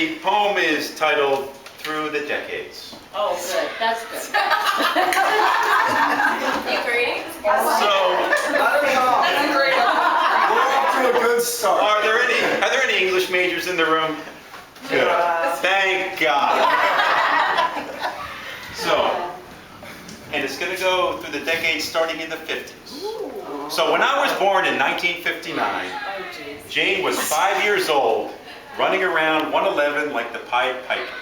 The poem is titled Through the Decades. Oh, good. That's good. You greetings? So, That's a great one. We're off to a good start. are there any English majors in the room? Good. Thank God. So, and it's going to go through the decades starting in the 50s. So when I was born in 1959, Oh, jeez. Jane was 5 years old, running around 111 like the Pied Piper.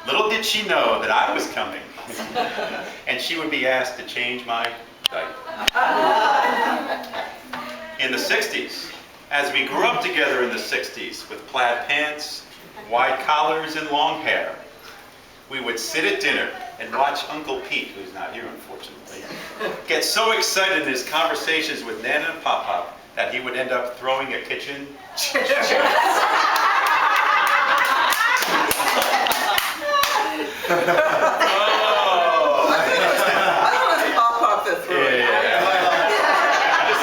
Little did she know that I was coming, and she would be asked to change my diaper. In the 60s, as we grew up together in the 60s with plaid pants, wide collars, and long hair, we would sit at dinner and watch Uncle Pete, who's not here unfortunately, get so excited in his conversations with Nana and Pop-Pop that he would end up throwing a kitchen chair. The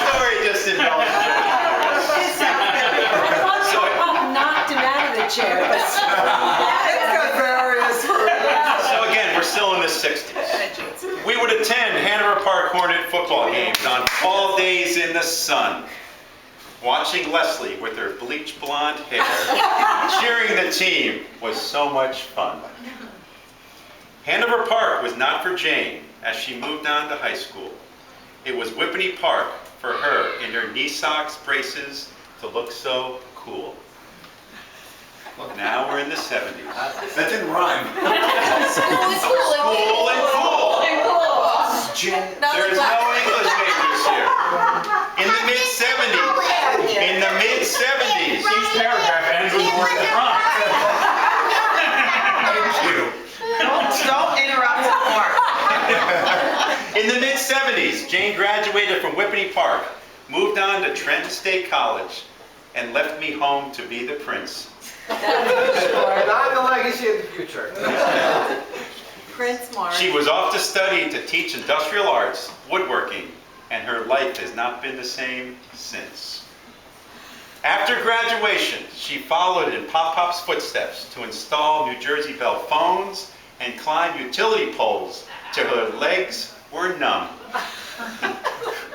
story just indulged me. Knocked him out of the chair. So again, we're still in the 60s. We would attend Hanover Park Hornet football games on fall days in the sun, watching Leslie with her bleach blonde hair. Cheering the team was so much fun. Hanover Park was not for Jane as she moved on to high school. It was Whippany Park for her in her knee socks, braces, to look so cool. Now we're in the 70s. That didn't rhyme. School is cool. Cool and cool. There's no English majors here. In the mid-70s. In the mid-70s. Each paragraph ends with the word that rhymes. Thank you. Don't interrupt Mark. In the mid-70s, Jane graduated from Whippany Park, moved on to Trenton State College, and left me home to be the prince. And I'm the legacy of the future. Prince Mark. She was off to study to teach industrial arts, woodworking, and her life has not been the same since. After graduation, she followed in Pop-Pop's footsteps to install New Jersey Bell phones and climb utility poles till her legs were numb.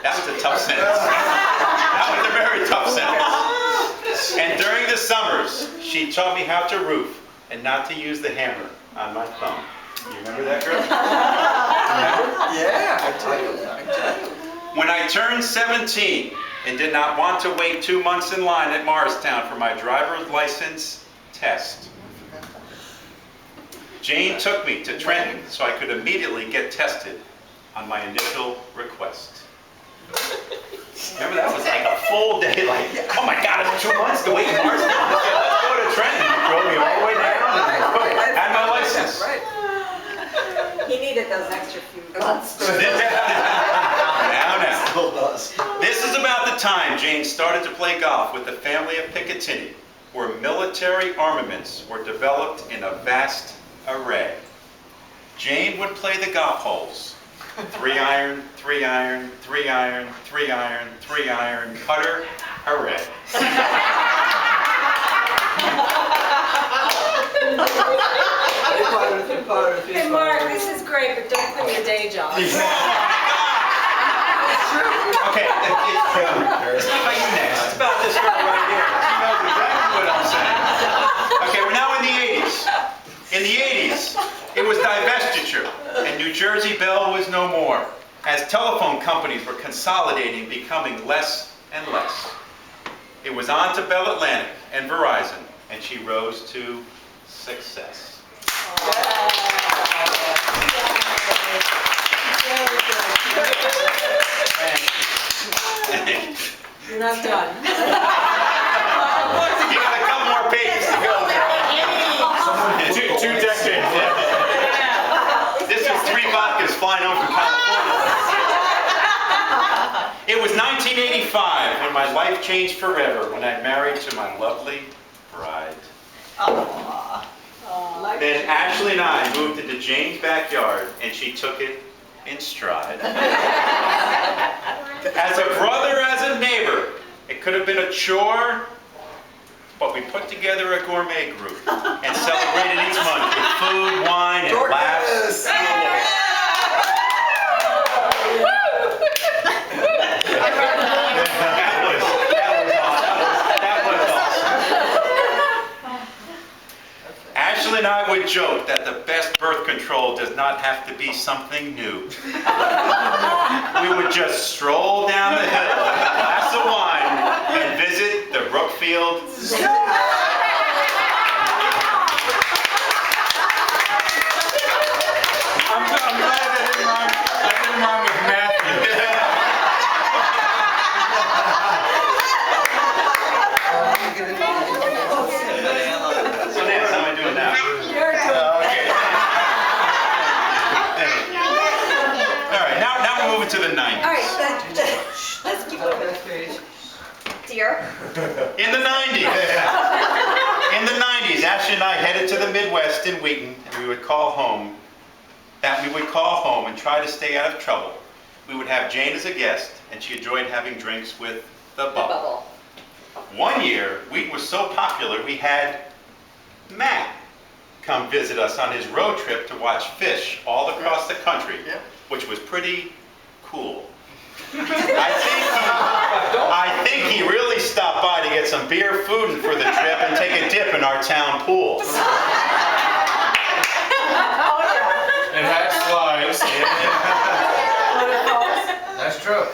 That was a tough sentence. That was a very tough sentence. And during the summers, she taught me how to roof and not to use the hammer on my thumb. You remember that, girl? Yeah, I do. When I turned 17 and did not want to wait 2 months in line at Morristown for my driver's license test, Jane took me to Trenton so I could immediately get tested on my initial request. Remember, that was like a full day, like, oh my God, it's 2 months to wait in Morristown. Let's go to Trenton. You drove me all the way down and had my license. He needed those extra few months. Now. Still does. This is about the time Jane started to play golf with the family of Picatinny, where military armaments were developed in a vast array. Jane would play the golf holes. 3-iron, 3-iron, 3-iron, 3-iron, 3-iron, putter, hooray. Hey, Mark, this is great, but don't quit your day job. Okay, it's not about you next. It's about this girl right here. She knows exactly what I'm saying. Okay, we're now in the 80s. In the 80s, it was divestiture, and New Jersey Bell was no more, as telephone companies were consolidating, becoming less and less. It was on to Bell Atlantic and Verizon, and she rose to success. You're not done. You got a couple more pages to go, girl. Two decades. This is 3 vodkas flying home from California. It was 1985 when my life changed forever when I married to my lovely bride. Then Ashley and I moved into Jane's backyard and she took it in stride. As a brother, as a neighbor, it could have been a chore but we put together a gourmet group and celebrated each month with food, wine, and laughs. Dorcas! That was awesome. Ashley and I would joke that the best birth control does not have to be something new. We would just stroll down the hill with a glass of wine and visit the Brookfield. I'm glad that didn't rhyme with Matthew. So Nance, how am I doing now? Okay. All right, now we're moving to the 90s. All right, let's keep moving. Dear. In the 90s. In the 90s, Ashley and I headed to the Midwest in Wheaton, and we would call home and try to stay out of trouble. We would have Jane as a guest, and she enjoyed having drinks with the Bubble. One year, Wheaton was so popular, we had Matt come visit us on his road trip to watch fish all across the country, which was pretty cool. I think he really stopped by to get some beer, food, and for the trip and take a dip in our town pool. It had slides. That's true.